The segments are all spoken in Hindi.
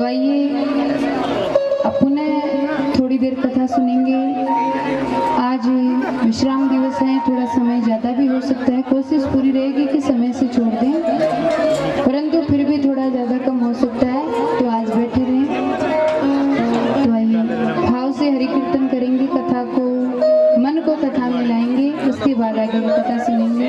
तो आइए अब पुनः थोड़ी देर कथा सुनेंगे। आज विश्राम दिवस है, थोड़ा समय ज़्यादा भी हो सकता है, कोशिश पूरी रहेगी कि समय से छोड़ दें, परंतु फिर भी थोड़ा ज़्यादा कम हो सकता है, तो आज बैठे रहें। तो आइए भाव से हरि कीर्तन करेंगे, कथा को मन को कथा में लाएंगे, उसके बाद आगे कथा सुनेंगे।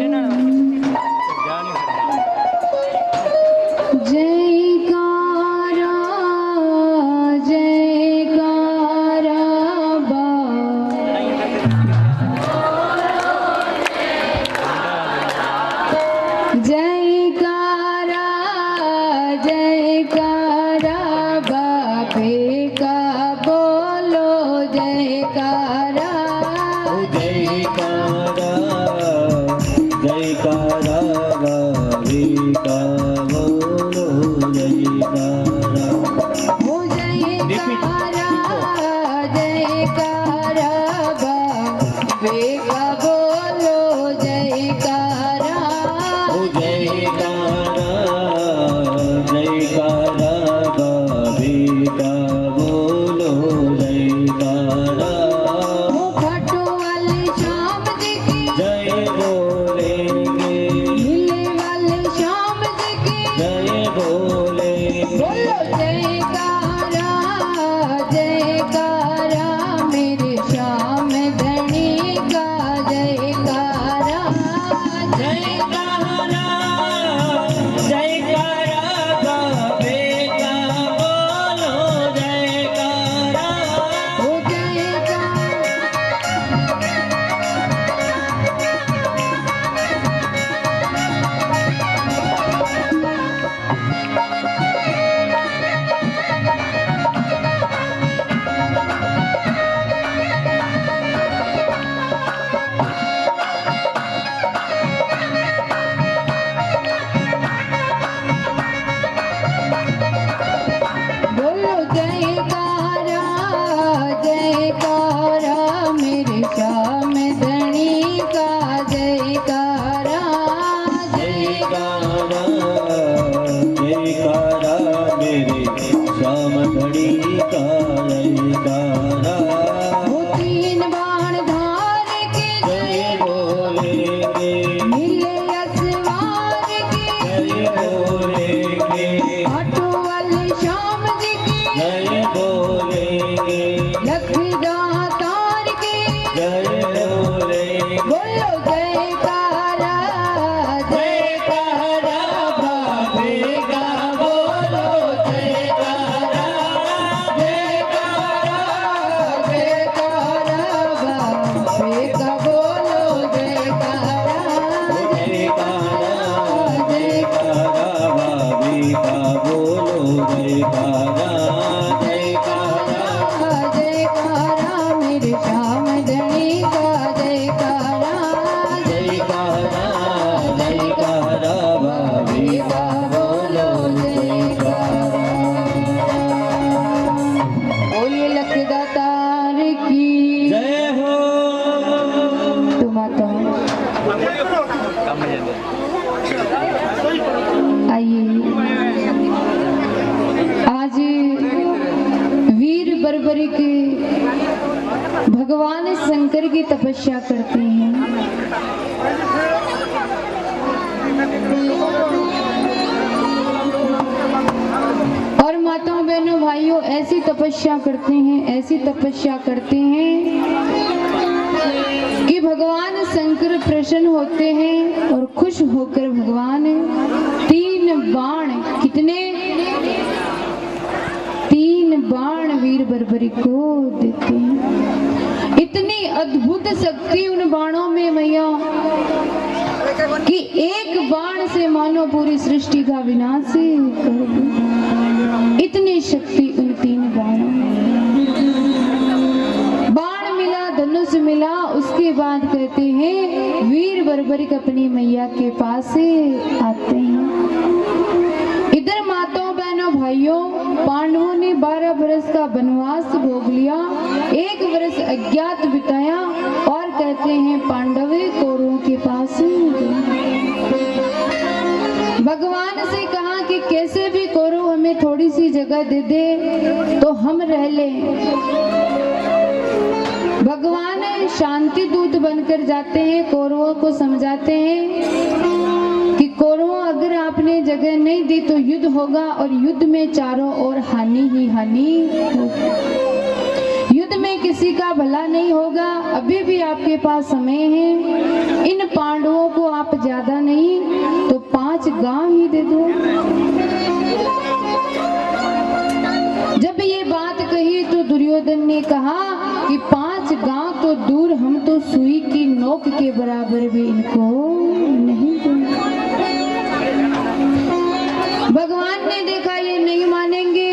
भगवान शंकर की तपस्या करते हैं। और माताओं बहनों भाइयों ऐसी तपस्या करते हैं, ऐसी तपस्या करते हैं कि भगवान शंकर प्रसन्न होते हैं और खुश होकर भगवान 3 बाण, कितने 3 बाण वीर बर्बरी को देते हैं। इतनी अद्भुत शक्ति उन बाणों में मैया कि एक बाण से मानो पूरी सृष्टि का विनाश कर दे। इतनी शक्ति उन 3 बाणों में। बाण मिला, धनुष मिला, उसके बाद कहते हैं वीर बर्बरिक अपनी मैया के पास से आते हैं। इधर माताओं बहनों भाइयों, पांडवों ने 12 वर्ष का वनवास भोग लिया, 1 वर्ष अज्ञात बिताया और कहते हैं पांडव कौरवों के पास भगवान से कहा कि कैसे भी कौरव हमें थोड़ा थोड़ी सी जगह दे दे तो हम रह लें। भगवान शांति दूत बनकर जाते हैं, कौरवों को समझाते हैं कि कौरवों अगर आपने जगह नहीं दी तो युद्ध होगा और युद्ध में चारों ओर हानि ही हानि होगी। युद्ध में किसी का भला नहीं होगा। अभी भी आपके पास समय है। इन पांडवों को आप ज्यादा नहीं तो 5 गांव ही दे दो। जब ये बात कही तो दुर्योधन ने कहा कि 5 गांव तो दूर, हम तो सुई की नोक के बराबर भी इनको नहीं देंगे। भगवान ने देखा ये नहीं मानेंगे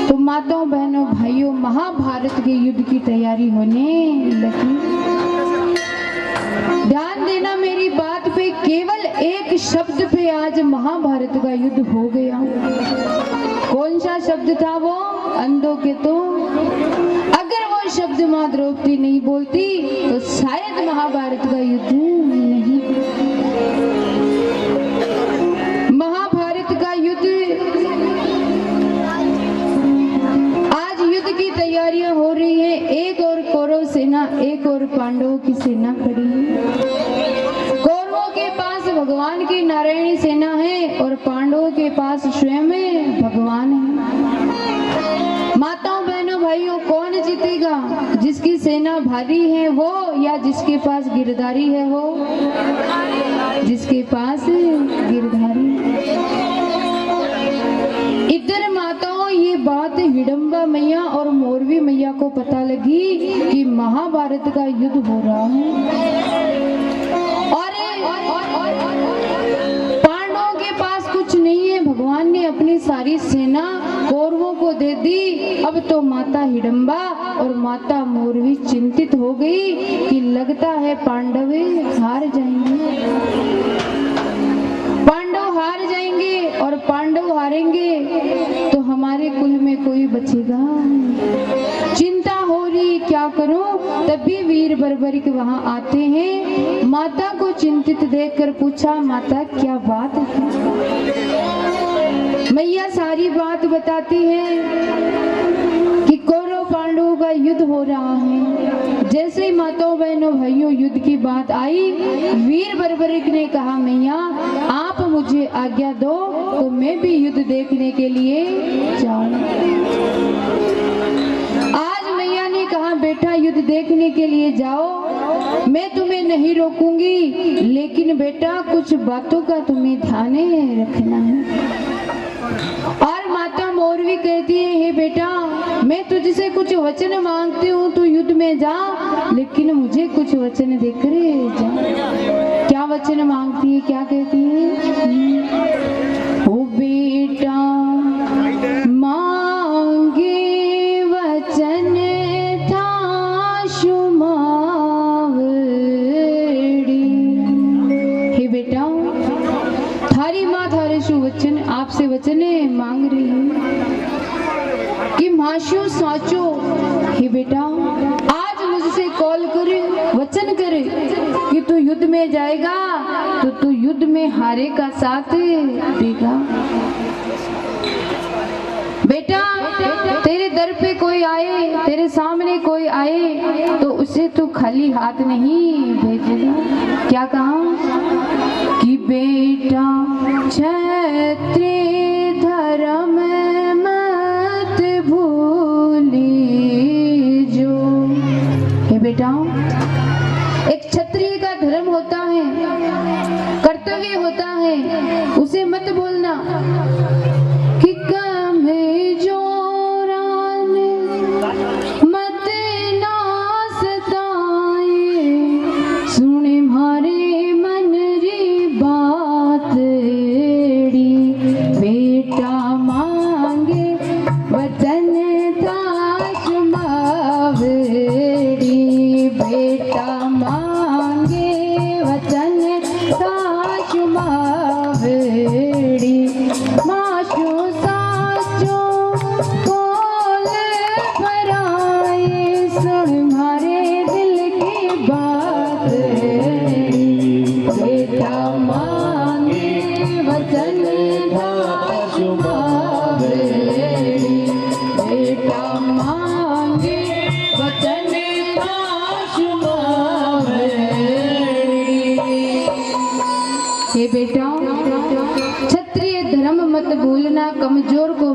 तो माताओं बहनों भाइयों महाभारत के युद्ध की तैयारी होने लगी। ध्यान देना मेरी बात पे, केवल एक शब्द पे आज महाभारत का युद्ध हो गया। कौन सा शब्द था वो? अंधों के तो। अगर वो शब्द मां द्रौपदी नहीं बोलती तो शायद महाभारत का युद्ध नहीं। महाभारत का युद्ध, आज युद्ध की तैयारियां हो रही है। एक और कौरव सेना, एक और पांडवों की सेना खड़ी है। कौरवों के पास भगवान की नारायणी सेना है और पांडवों के पास स्वयं भगवान है। माताओं बहनों भाइयों, कौन जीतेगा? जिसकी सेना भारी है वो, या जिसके पास गिरधारी है वो? जिसके पास गिरधारी। इधर माताओं ये बात हिडंबा मैया और मोरवी मैया को पता लगी कि महाभारत का युद्ध हो रहा है और पांडवों के पास कुछ नहीं है। भगवान ने अपनी सारी सेना कौरवों को दे दी। अब तो माता हिडंबा और माता मोरवी चिंतित हो गई कि लगता है पांडव हार जाएंगे। पांडव हार जाएंगे और पांडव हारेंगे तो हमारे कुल में कोई बचेगा। चिंता हो रही, क्या करूं? तभी वीर बर्बरिक वहां आते हैं। माता को चिंतित देखकर पूछा, माता क्या बात है? मैया सारी बात बताती है कि कौरव पांडवों का युद्ध हो रहा है। जैसे ही माताओं बहनों भाइयों युद्ध की बात आई, वीर बर्बरिक ने कहा, मैया आप मुझे आज्ञा दो तो मैं भी युद्ध देखने के लिए जाऊं। आज मैया ने कहा, बेटा युद्ध देखने के लिए जाओ, मैं तुम्हें नहीं रोकूंगी, लेकिन बेटा कुछ बातों का तुम्हें ध्यान रखना है। और माता मोरवी कहती है, हे बेटा मैं तुझसे कुछ वचन मांगती हूँ, तू युद्ध में जा, लेकिन मुझे कुछ वचन देकर जा। क्या वचन मांगती है, क्या कहती है? ओ बेटा मांगे वचन था शुमावड़ी। हे बेटा थारी माँ थारे शु वचन, आपसे वचन मांग रही है कि माशु साचो। हे बेटा आज मुझसे कॉल करे, वचन करे कि तू युद्ध में जाएगा तो तू युद्ध में हारे का साथ देगा। बेटा तेरे दर पे कोई आए, तेरे सामने कोई आए तो उसे तू खाली हाथ नहीं भेजेगा। क्या कहा कि बेटा क्षत्रिय धर्म मत भूली जो। हे बेटा एक क्षत्रिय का धर्म होता है, कर्तव्य होता है, उसे मत भूलना कि जोरान मत ना सताए, सुने मारे मन री बात री।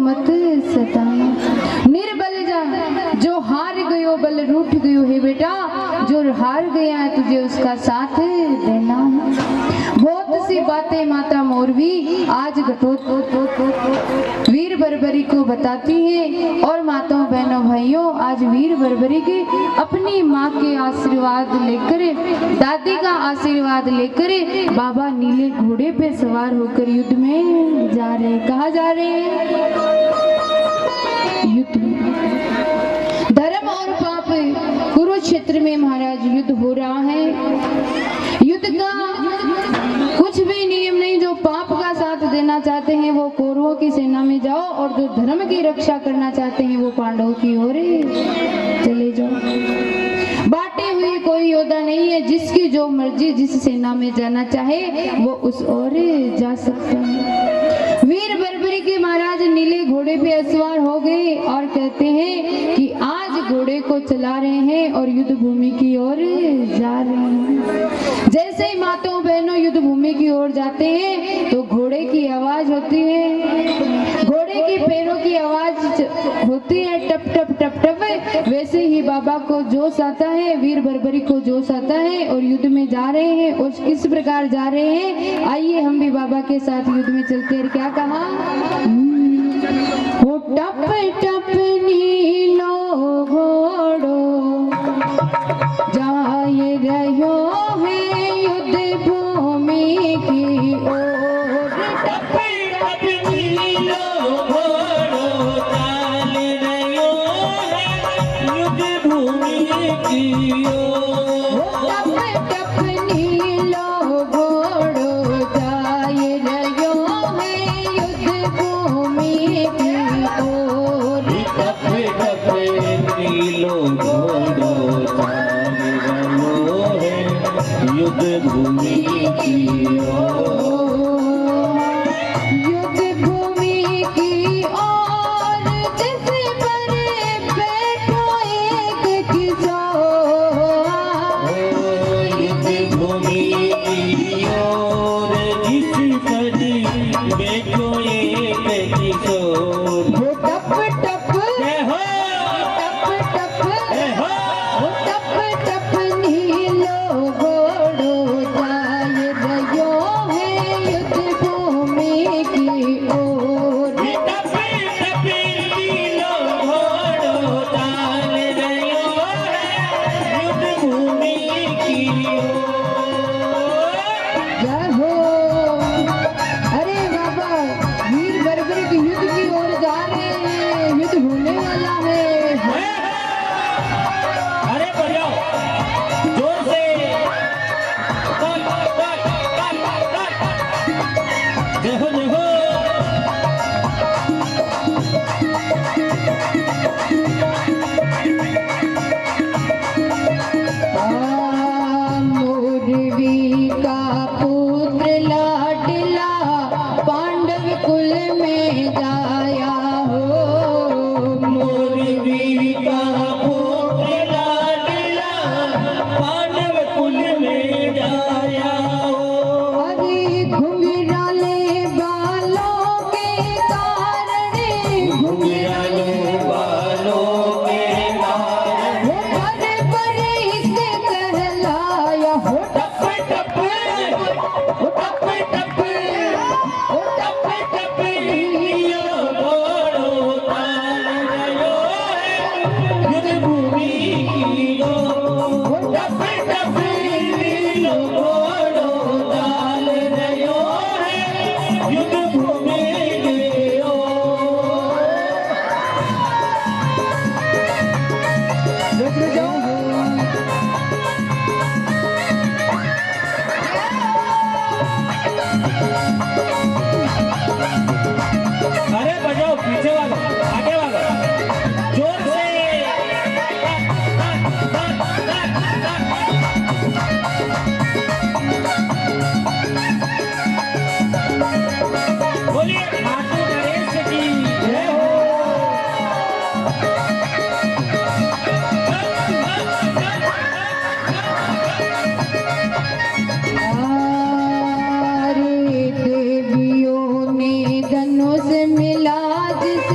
मत सताना। निर्बल जा जो हार गयो बल रूठ गयो है बेटा, जो हार गया है तुझे उसका साथ देना। बहुत सी बातें माता मोरवी आज घटोत्कच वीर बर्बरी को बताती है। और माताओं बहनों भाइयों, आज वीर बर्बरी के अपनी माँ के आशीर्वाद लेकर, दादी का आशीर्वाद लेकर बाबा नीले घोड़े पे सवार होकर युद्ध में जा रहे हैं। कहाँ जा रहे हैं? युद्ध में। धर्म और पाप कुरुक्षेत्र में महाराज युद्ध हो रहा है। युद्ध का कुछ भी नियम नहीं। जो पाप का साथ देना चाहते हैं वो कौरवों की सेना में जाओ, और जो धर्म की रक्षा करना चाहते हैं वो पांडवों की ओर चले जाओ। बांटे हुए कोई योद्धा नहीं है। जिसकी जो मर्जी जिस सेना में जाना चाहे वो उस ओर जा सकता है। वीर बर्बरी के महाराज नीले घोड़े पे सवार हो गए और कहते हैं कि आज घोड़े को चला रहे हैं और युद्ध भूमि की ओर जा रहे हैं। जैसे ही माताओं बहनों युद्ध भूमि की ओर जाते हैं तो घोड़े की आवाज होती है, घोड़े के पैरों की आवाज होती है, टप टप टप टप। वैसे ही बाबा को जोश आता है, वीर बर्बरी को जोश आता है और युद्ध में जा रहे हैं। और किस प्रकार जा रहे हैं, आइए हम भी बाबा के साथ युद्ध में चलते हैं। क्या कहा? हो टप टप नीलो घोड़ो जाए रहो है युद्ध भूमि की ओर। टप टप नीलो घोड़ो चाल रहो है युद्ध भूमि की ओर। टप टप नीलो घोड़ो जाए रहो है युद्ध भूमि की ओर। टप टप नीलो घोड़ो चाल रहो है युद्ध भूमि की ओर। युद्ध भूमि की ओर जिस पर बैठो एक किशोर।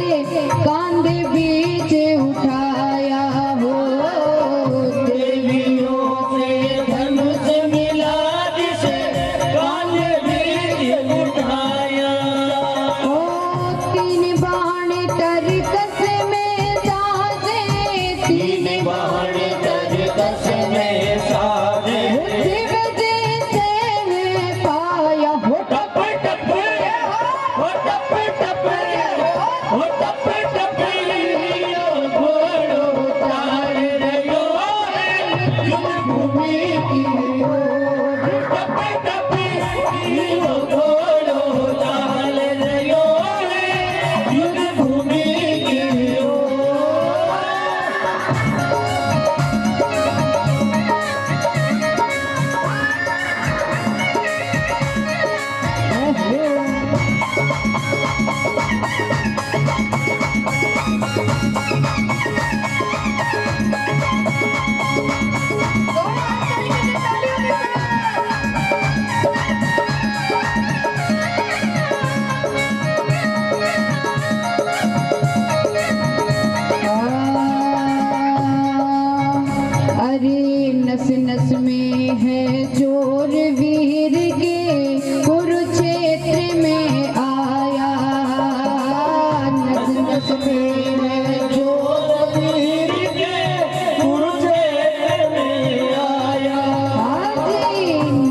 कांधे बीच उठाया हो। देवियों से धनुष मिला जिसे कांधे बीच उठाया। ओ तीन बाण तरकस में साजे, तीन बाण तरकस में साजे, शिव जैसे है पाया हो। टप टप हो टप टप हो टप टप लियो घोड़ो चाल रयो है युद्ध भूमि की ओर। टप टप लियो घोड़ो चाल रयो है युद्ध भूमि की ओर। अरे नस नस में है जोर वीर के, कुरुक्षेत्र में आया। नस नस में है जोर वीर के कुरुक्षेत्र में आया। हाजी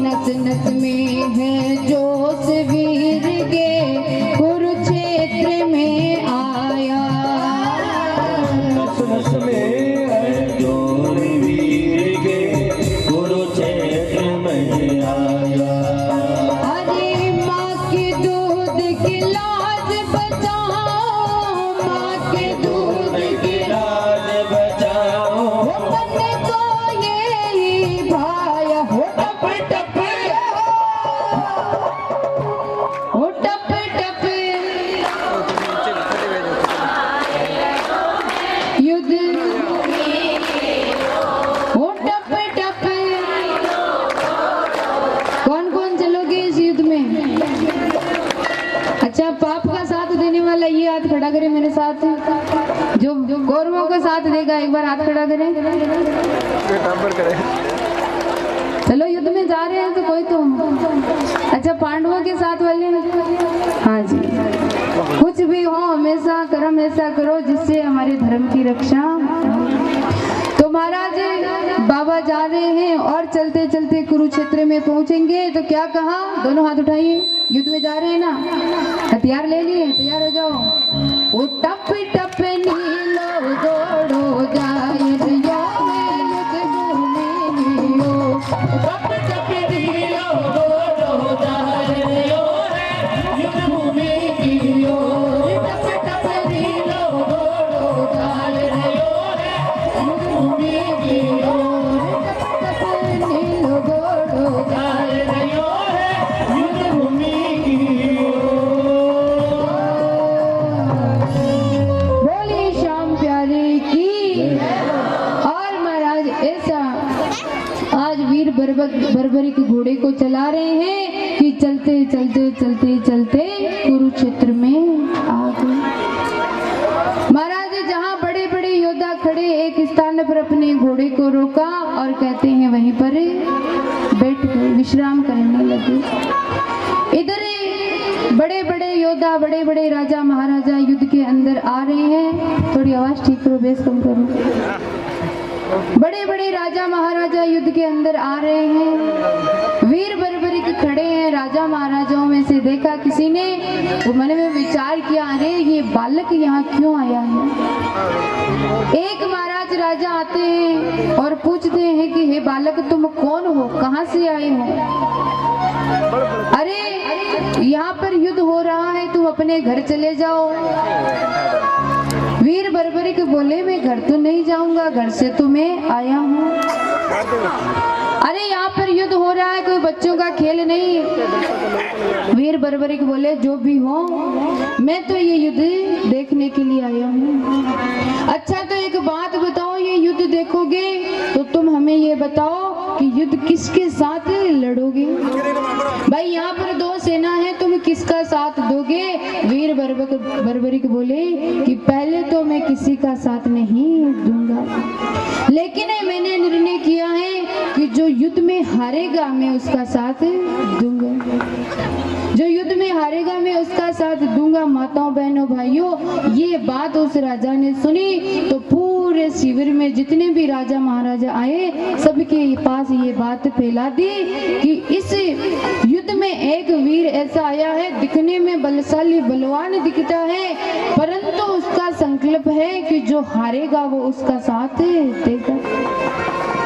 नस नस में है जोश वीर के, कुरुक्षेत्र में आया। नस नस में है जोर वीर के कुरुक्षेत्र में आया। अरे माँ के दूध की लाज बचाओ, माँ के दूध की लाज बचाओ। बन को ये भाया हो। टप टप हो टप टप युद्ध हो टप टप। कौन कौन चलोगे इस युद्ध में? अच्छा, पाप का साथ देने वाला ये हाथ खड़ा करे मेरे साथ। जो कौरवों का साथ देगा एक बार हाथ खड़ा करें। चलो युद्ध में जा रहे हैं तो कोई तो। अच्छा, पांडवों के साथ वाले? हाँ जी। कुछ भी हो हमेशा कर्म ऐसा करो जिससे हमारे धर्म की रक्षा। तो महाराज बाबा जा रहे हैं और चलते चलते कुरुक्षेत्र में पहुंचेंगे तो क्या कहा? दोनों हाथ उठाइए। युद्ध में जा रहे हैं ना, हथियार ले लिए, तैयार हो जाओ। ओ टप टप नीलो दौड़ो जाए रियो में युद्ध भूमि लियो। टप टप नीलो दौड़ो जाए रियो है युद्ध भूमि की ओर। टप टप नीलो दौड़ो जाए रियो है युद्ध भूमि की ओर। टप टप नीलो दौड़ो जाए रियो है युद्ध भूमि की ओर। बोले श्याम प्यारे की। और महाराज ऐसा आज वीर बर्बरी के घोड़े को चला रहे हैं कि चलते चलते चलते चलते कुरुक्षेत्र में आ गए। महाराज जहाँ बड़े बड़े योद्धा खड़े एक स्थान पर अपने घोड़े को रोका और कहते हैं वहीं पर बैठ कर विश्राम करने लगे। इधर बड़े बड़े योद्धा बड़े बड़े राजा महाराजा युद्ध के अंदर आ रहे हैं। थोड़ी आवाज ठीक करो, बेस कम करो। बड़े बड़े राजा महाराजा युद्ध के अंदर आ रहे हैं। वीर बर्बरिक खड़े हैं। राजा महाराजाओं में से देखा किसी ने, वो मन में विचार किया, अरे ये बालक यहाँ क्यों आया है? एक महाराज राजा आते हैं और पूछते हैं कि हे बालक तुम कौन हो, कहाँ से आए हो? अरे यहाँ पर युद्ध हो रहा है, तुम अपने घर चले जाओ। वीर बर्बरिक बोले मैं घर तो नहीं जाऊंगा, घर से तो मैं आया हूँ। अरे यहाँ पर युद्ध हो रहा है, कोई बच्चों का खेल नहीं। वीर बर्बरिक बोले जो भी हो, मैं तो ये युद्ध देखने के लिए आया हूँ। अच्छा तो एक बात बताओ, ये युद्ध देखोगे तो तुम हमें ये बताओ कि युद्ध किसके साथ लड़ोगे? भाई यहाँ पर दो सेना है, तुम किसका साथ दोगे? वीर बर्बरिक बोले कि पहले तो मैं किसी का साथ नहीं दूंगा, लेकिन मैंने निर्णय किया है कि जो युद्ध में हारेगा मैं उसका साथ दूंगा, जो युद्ध में हारेगा मैं उसका साथ दूंगा। माताओं बहनों भाइयों, ये बात उस राजा ने सुनी तो पूरे शिविर में जितने भी राजा महाराजा आए सबके पास ये बात फैला दी कि इस युद्ध में एक वीर ऐसा आया है, दिखने में बलशाली बलवान दिखता है, परंतु उसका संकल्प है कि जो हारेगा वो उसका साथ देगा।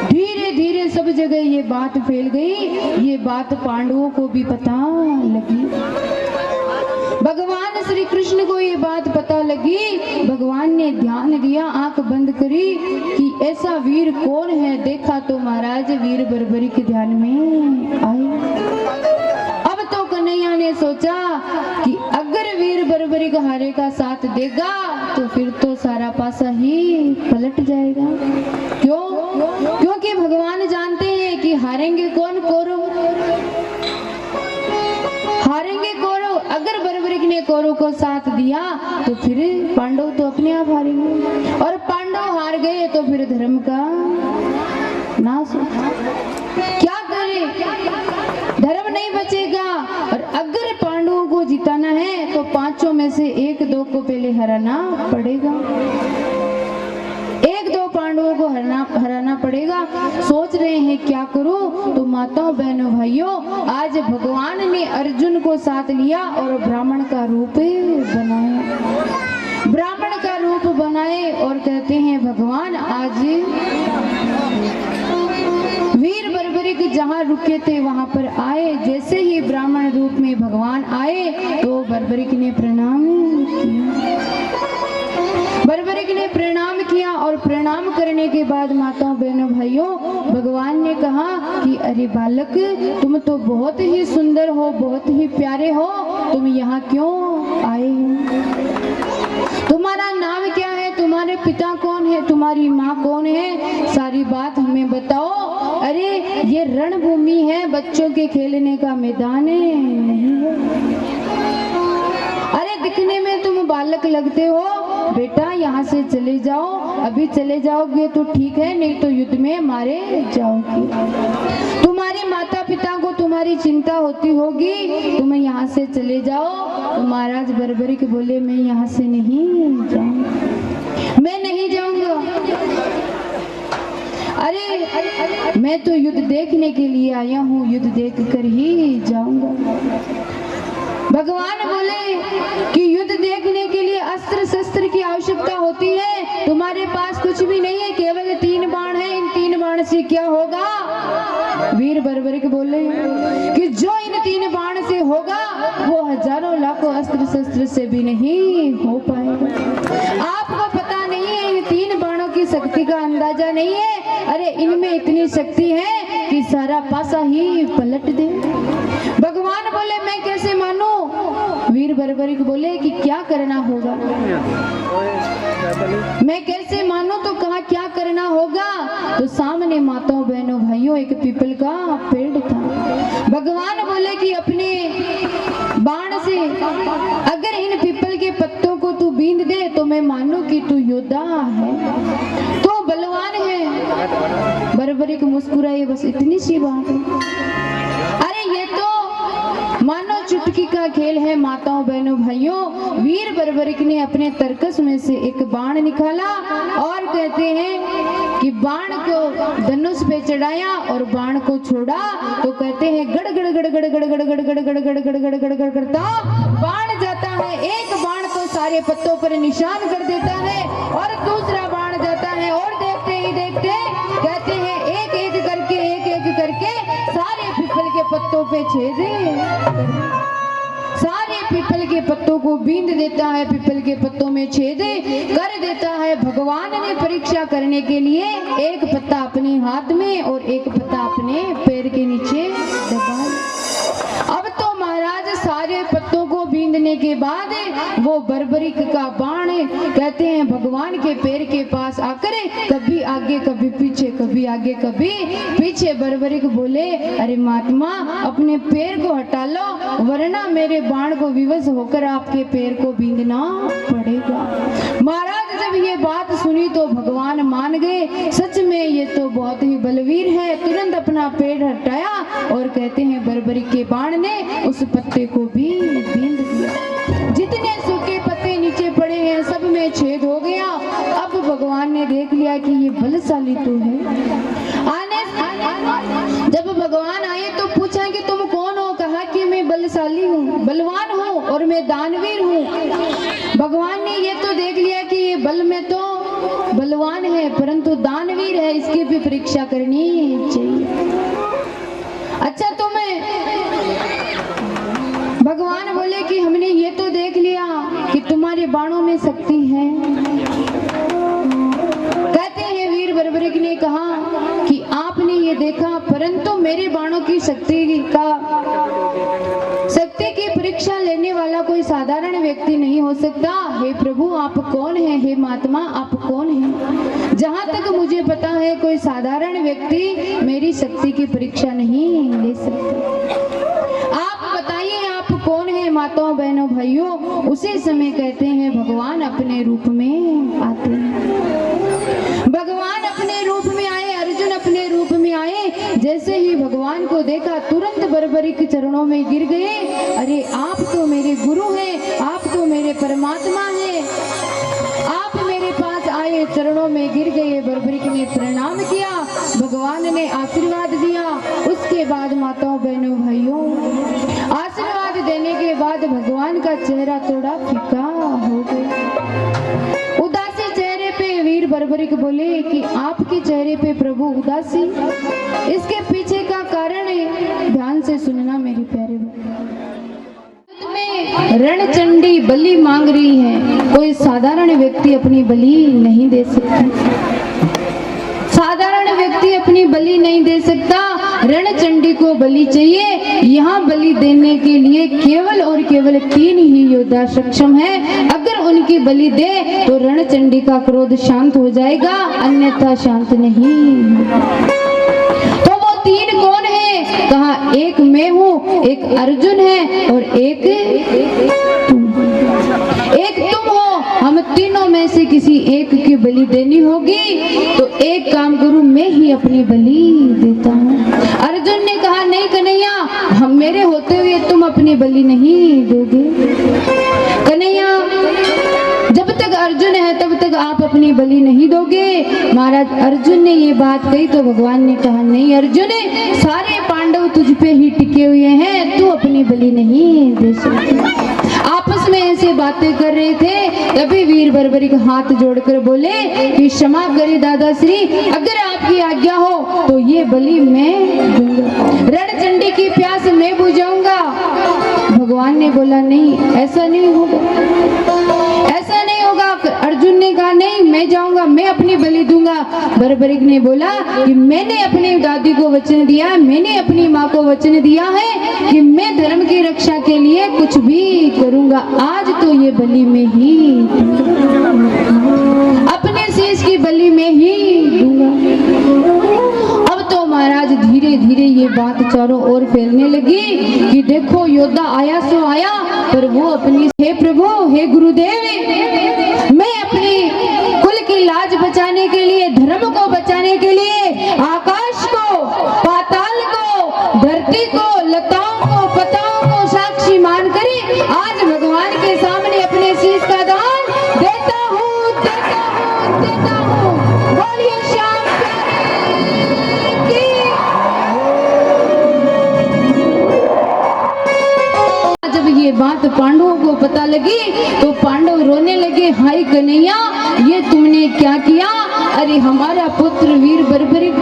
धीरे धीरे सब जगह ये बात फैल गई, ये बात पांडवों को भी पता लगी। भगवान श्री कृष्ण को ये बात पता लगी, भगवान ने ध्यान दिया, आंख बंद करी कि ऐसा वीर कौन है। देखा तो महाराज वीर बर्बरिक के ध्यान में आए। अब तो कन्हैया ने सोचा कि अगर वीर बर्बरिक हारे का साथ देगा तो फिर तो सारा पासा ही पलट जाएगा। क्यों? क्योंकि भगवान जानते हैं कि हारेंगे कौन? कौरव हारेंगे कौरव। अगर बर्बरिक ने कौरव को साथ दिया तो फिर पांडव तो अपने आप हारेंगे, और पांडव हार गए तो फिर धर्म का नाश। क्या करे? धर्म नहीं बचेगा। और अगर पांडवों को जिताना है तो पांचों में से एक दो को पहले हराना पड़ेगा, एक दो पांडवों को हराना पड़ेगा। सोच रहे हैं क्या करूं? तो माताओं बहनों भाइयों, आज भगवान ने अर्जुन को साथ लिया और ब्राह्मण का रूप बनाया, ब्राह्मण का रूप बनाए और कहते हैं भगवान आज वीर बर्बरिक जहाँ रुके थे वहां पर आए। जैसे ही ब्राह्मण रूप में भगवान आए तो बर्बरिक ने प्रणाम किया, बर्बरिक ने प्रणाम किया और प्रणाम करने के बाद माताओं बहनों भाइयों, भगवान ने कहा कि अरे बालक, तुम तो बहुत ही सुंदर हो, बहुत ही प्यारे हो, तुम यहाँ क्यों आए हो? तुम्हारा नाम क्या है? तुम्हारे पिता कौन है? तुम्हारी माँ कौन है? सारी बात हमें बताओ। अरे ये रणभूमि है, बच्चों के खेलने का मैदान है नहीं है। अरे दिखने में तुम बालक लगते हो, बेटा यहाँ से चले जाओ, अभी चले जाओगे तो ठीक है, नहीं तो युद्ध में मारे जाओगे। तुम्हारे माता पिता को तुम्हारी चिंता होती होगी, तुम यहाँ से चले जाओ। तो महाराज बर्बरिक बोले मैं यहाँ से नहीं जाऊंगा, मैं नहीं जाऊंगा। अरे मैं तो युद्ध देखने के लिए आया हूँ, युद्ध देख कर ही जाऊंगा। भगवान बोले कि युद्ध देखने के लिए अस्त्र शस्त्र की आवश्यकता होती है, तुम्हारे पास कुछ भी नहीं है, केवल 3 बाण है, इन 3 बाण से क्या होगा? वीर बर्बरिक बोले कि जो इन 3 बाण से होगा वो हजारों लाखों अस्त्र शस्त्र से भी नहीं हो पाएगा। आपको पता नहीं है, इन 3 बाणों की शक्ति का अंदाजा नहीं है। अरे इनमें इतनी शक्ति है कि सारा पासा ही पलट दे। भगवान बोले मैं कैसे मानूं? वीर बर्बरिक बोले कि क्या करना होगा? मैं कैसे मानूं? तो कहा क्या करना होगा? तो सामने माताओं बहनों भाइयों एक पीपल का पेड़ था। भगवान बोले कि अपने बाण से अगर इन पीपल के पत्तों को तू बींद दे तो मैं मानूं कि तू योद्धा है, तो बलवान है। बर्बरिक मुस्कुराए, बस इतनी सी बात है। अरे ये तो मानो चुटकी का खेल है। माताओं बहनों भाइयों, वीर बर्बरिक ने अपने तरकस में से एक बाण निकाला और कहते हैं कि बाण को धनुष पे चढ़ाया और बाण को छोड़ा तो कहते हैं गड़ गड़ गड़ गड़ गड़ गड़ गड़ गड़ गड़ गड़ गड़ गड़ गड़ गड़ करता बाण जाता है। एक बाण तो सारे पत्तों पर निशान कर देता है और दूसरा बाण जाता है और देखते ही देखते कहते हैं एक एक करके सारे पीपल के पत्तों पे छेद, सारे पीपल के पत्तों को बींद देता है, पीपल के पत्तों में छेद कर देता है। भगवान ने परीक्षा करने के लिए एक पत्ता अपने हाथ में और एक पत्ता अपने पैर के नीचे दबा। अब तो महाराज सारे पत्तों को बींदने के बाद वो बर्बरिक का बाण कहते हैं भगवान के पैर के पास आकर कभी आगे कभी पीछे, कभी आगे कभी पीछे। बर्बरिक बोले, अरे महात्मा अपने पैर को हटा लो, वरना मेरे बाण को विवश होकर आपके पैर को बींदना पड़ेगा। महाराज जब ये बात सुनी तो भगवान मान गए, सच में ये तो बहुत ही बलवीर है। तुरंत अपना पैर हटाया और कहते हैं बर्बरिक के बाण ने उस पत्ते को भी बींद दिया। जितने सूखे पत्ते नीचे पड़े हैं सब में छेद हो गया। अब भगवान ने देख लिया कि ये बलशाली तो है। जब भगवान आए तो पूछा कि तुम कौन हो? कहा कि मैं बलशाली हूँ, बलवान हूँ और मैं दानवीर हूँ। भगवान ने ये तो देख लिया कि ये बल में तो बलवान है परंतु दानवीर है, इसकी भी परीक्षा करनी चाहिए। अच्छा तुम्हें भगवान बोले कि हमने ये तो देख लिया कि तुम्हारे बाणों में शक्ति है। कहते हैं वीर बर्बरिक ने कहा कि आपने ये देखा परंतु मेरे बाणों की शक्ति की परीक्षा लेने वाला कोई साधारण व्यक्ति नहीं हो सकता। हे प्रभु आप कौन हैं? हे महात्मा आप कौन हैं? जहाँ तक मुझे पता है कोई साधारण व्यक्ति मेरी शक्ति की परीक्षा नहीं ले सकता। आप बताइए आप कौन है माताओं बहनों भाइयों? उसी समय कहते हैं भगवान अपने रूप में आते हैं। भगवान अपने रूप में आए, अर्जुन अपने रूप में आए। जैसे ही भगवान को देखा तुरंत बर्बरिक के चरणों में गिर गए। अरे आप तो मेरे गुरु हैं, आप तो मेरे परमात्मा हैं, आप मेरे पास आए, चरणों में गिर गए। बर्बरिक ने प्रणाम किया, भगवान ने आशीर्वाद दिया। उसके बाद माताओं बहनों भाइयों आशीर्वाद देने के बाद भगवान का चेहरा थोड़ा फीका हो गया। उदासी चेहरे पे वीर बर्बरिक बोले कि आपके चेहरे पे प्रभु उदासी, इसके पीछे का कारण है, ध्यान से सुनना मेरे प्यारे में रणचंडी बलि मांग रही है। कोई साधारण व्यक्ति अपनी बलि नहीं दे सकता, साधारण व्यक्ति अपनी बलि नहीं दे सकता। रणचंडी को बलि चाहिए। यहाँ बलि देने के लिए केवल और केवल 3 ही योद्धा सक्षम है। अगर उनकी बलि दे तो रणचंडी का क्रोध शांत हो जाएगा, अन्यथा शांत नहीं। तो वो 3 कौन है? कहा एक मैं हूँ, एक अर्जुन है और एक तुम हो। हम तीनों में से किसी एक की बलि देनी होगी। तो एक काम करूं, मैं ही अपनी बलि देता हूँ। अर्जुन ने कहा नहीं कन्हैया, हम मेरे होते हुए तुम अपनी बलि नहीं दोगे। कन्हैया जब तक अर्जुन है तब तक आप अपनी बलि नहीं दोगे। महाराज अर्जुन ने ये बात कही तो भगवान ने कहा नहीं अर्जुन, सारे पांडव तुझ पे ही टिके हुए हैं, तू अपनी बलि नहीं दे सकता। आपस में ऐसे बातें कर रहे थे, तभी वीर बर्बरिक हाथ जोड़कर बोले कि क्षमा करे दादाश्री, अगर आपकी आज्ञा हो तो ये बलि मैं दूंगा, रणचंडी की प्यास मैं बुझाऊंगा। भगवान ने बोला नहीं ऐसा नहीं होगा, ऐसा नहीं होगा। अर्जुन ने कहा नहीं मैं जाऊंगा, मैं अपनी बलि दूंगा। बर्बरिक ने बोला कि मैंने अपनी दादी को वचन दिया, मैंने अपनी माँ को वचन दिया है कि मैं धर्म की रक्षा के लिए कुछ भी करूंगा। आज तो ये बलि में ही अपने शीश की बलि में ही दूंगा। अब तो महाराज धीरे धीरे ये बात चारों ओर फैलने लगी कि देखो योद्धा आया सो आया, पर वो अपनी हे प्रभु हे गुरुदेव, मैं अपनी कुल की लाज बचाने के लिए, धर्म को बचाने के लिए आकाश को, पाताल को, धरती को, लताओं को, पताओं को साक्षी मानकर आज भगवान के सामने अपने शीश का दान देता हूँ, देता हूँ, देता हूँ। बोलिए श्याम प्यारे की। जब ये बात पांडवों को पता लगी तो पांडव रोने लगे, हाय कन्हैया ये तुमने क्या किया? अरे हमारा पुत्र वीर बर्बरिक,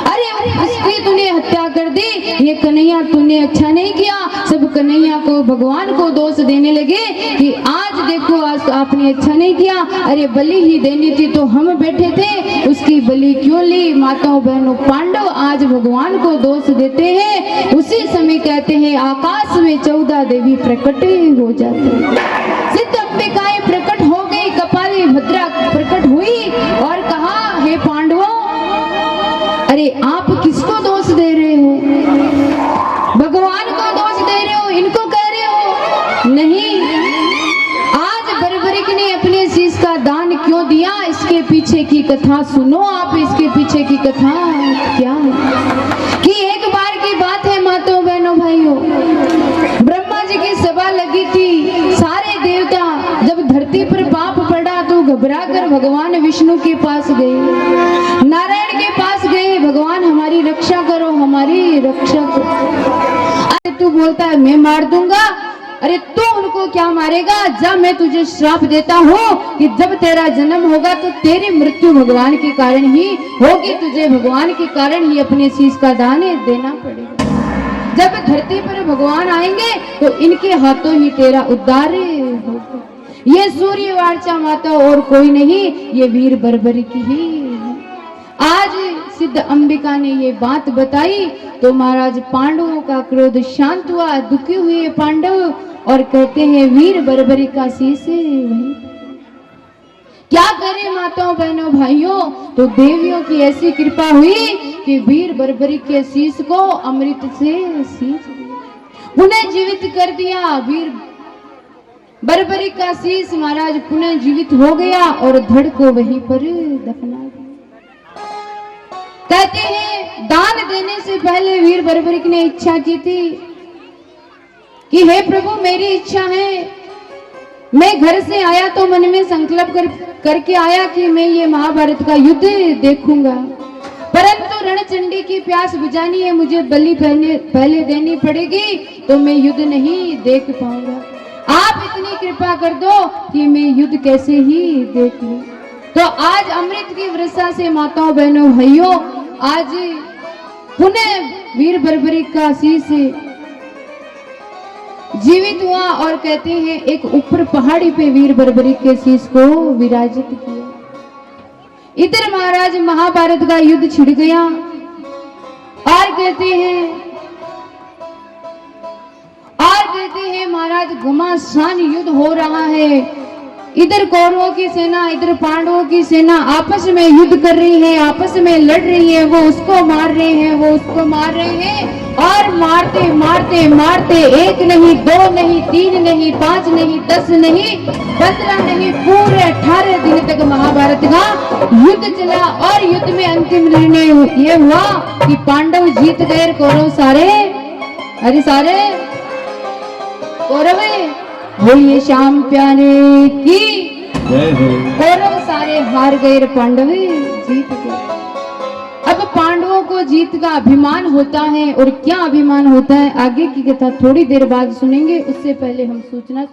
अरे उसकी तूने हत्या कर दी, ये कन्हैया तूने अच्छा नहीं किया। सब कन्हैया को भगवान को दोष देने लगे कि आज देखो आज आपने अच्छा नहीं किया, अरे बलि ही देनी थी तो हम बैठे थे, उसकी बलि क्यों ली। माताओं बहनों पांडव आज भगवान को दोष देते हैं। उसी समय कहते हैं आकाश में 14 देवी प्रकट हो जाते हैं। सिद्ध अंबिकाएं प्रकट हो गई, कपाली भद्रा प्रकट हुई और कहा हे पांडवों, अरे आप किसको दोष दे रहे हो? भगवान को दोष दे रहे हो, इनको कह रहे हो? नहीं, आज बर्बरिक ने अपने शीश का दान क्यों दिया, इसके पीछे की कथा सुनो आप। इसके पीछे की कथा क्या है कि एक बार की बात है माताओं बहनों भाइयों, ब्रह्मा जी की सभा लगी थी। सारे देवता जब धरती पर पाप पड़ा तो घबरा कर भगवान विष्णु के पास गए, नारायण के पास गए, भगवान हमारी रक्षा करो, हमारी रक्षा करो। अरे तू बोलता है मैं मार दूंगा, अरे तू उनको क्या मारेगा? जब मैं तुझे श्राप देता हूँ कि जब तेरा जन्म होगा तो तेरी मृत्यु भगवान के कारण ही होगी, तुझे भगवान के कारण ही अपने शीश का दान देना पड़ेगा। जब धरती पर भगवान आएंगे तो इनके हाथों ही तेरा उद्धार होगा। ये सूर्य वार्चा माता और कोई नहीं, ये वीर बर्बरिक ही है। आज सिद्ध अंबिका ने ये बात बताई तो महाराज पांडवों का क्रोध शांत हुआ, दुखी हुए पांडव और कहते हैं वीर बर्बरिक का शीश वही। क्या करें माताओं बहनों भाइयों, तो देवियों की ऐसी कृपा हुई कि वीर बर्बरिक के शीश को अमृत से सींच दिया, उन्हें जीवित कर दिया। वीर बर्बरिक का शीश महाराज पुनः जीवित हो गया और धड़ को वहीं पर दफना दिया। कहते हैं दान देने से पहले वीर बर्बरिक ने इच्छा की थी कि हे प्रभु मेरी इच्छा है, मैं घर से आया तो मन में संकल्प करके आया कि मैं ये महाभारत का युद्ध देखूंगा, परंतु रणचंडी की प्यास बुझानी है, मुझे बलि पहले देनी पड़ेगी तो मैं युद्ध नहीं देख पाऊंगा। आप इतनी कृपा कर दो कि मैं युद्ध कैसे ही देख लूं। तो आज अमृत की वर्षा से माताओं बहनों भाइयों आज पुनः वीर बर्बरिक का शीश जीवित हुआ और कहते हैं एक ऊपर पहाड़ी पे वीर बर्बरिक के शीश को विराजित किया। इधर महाराज महाभारत का युद्ध छिड़ गया और कहते हैं महाराज घमासान युद्ध हो रहा है। इधर कौरवों की सेना इधर पांडवों की सेना आपस में युद्ध कर रही है, आपस में लड़ रही है, वो उसको मार रहे हैं, वो उसको मार रहे हैं और मारते मारते मारते 1 नहीं 2 नहीं 3 नहीं 5 नहीं 10 नहीं 15 नहीं पूरे 18 दिन तक महाभारत का युद्ध चला और युद्ध में अंतिम निर्णय ये हुआ कि पांडव जीत गए, कौरव सारे अरे सारे कौरव बोलिए श्याम प्यारे की कौरव सारे हार गए, पांडव जीत गए। अब पांडवों को जीत का अभिमान होता है और क्या अभिमान होता है आगे की कथा थोड़ी देर बाद सुनेंगे, उससे पहले हम सूचना